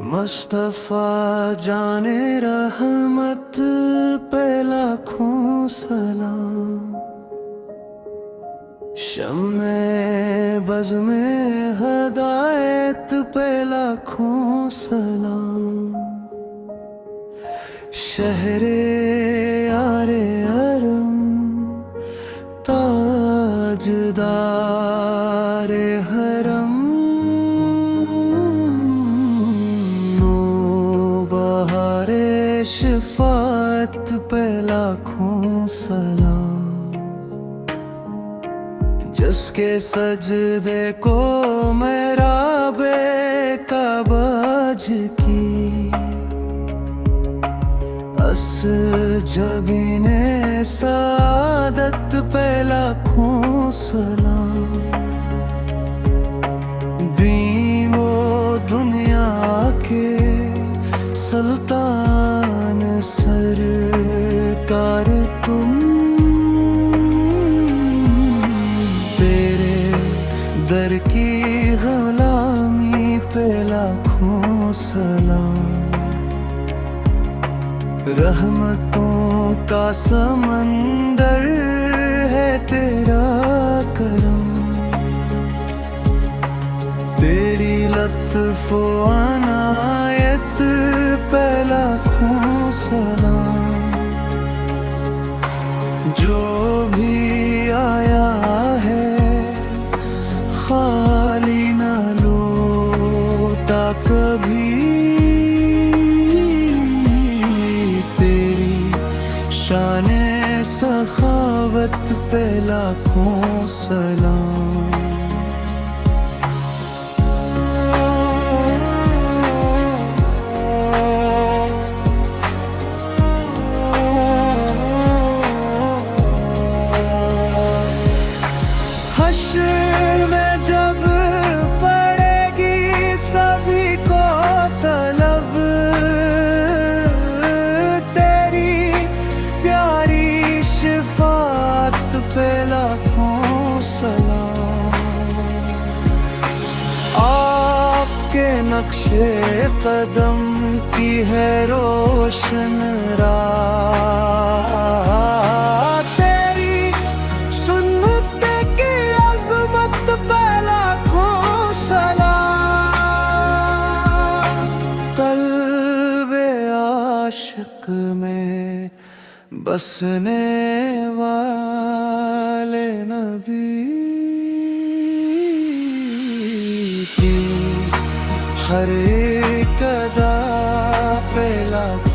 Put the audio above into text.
मुस्तफा जाने रहमत पे लाखों सलाम। शम्मे बज़ में हदायत पे लाखों सलाम। शहरे यारे अरम ताजदारे हरम। शिफात पे लाखों सलाम। जिसके सजदे को मेरा बेकबज की अस जबीने सादत पे लाखों सलाम। दीमो दुनिया के सुल्तान सरकार तुम। तेरे दर की गुलामी पे लाखों सलाम। रहमतों का समंदर है तेरा करम। तेरी लत्फ़ो अनायत पे लाखों सलाम। जो भी आया है खाली न लौटा कभी। तेरी शाने सखावत पे लाखों सलाम। हश्र में जब पड़ेगी सभी को तलब, तेरी प्यारी शिफात पे लाखों सलाम। आपके नक्शे कदम की है रोशन राह। आशिक में बसने वाले नबी की हर एक अदा पे लाखों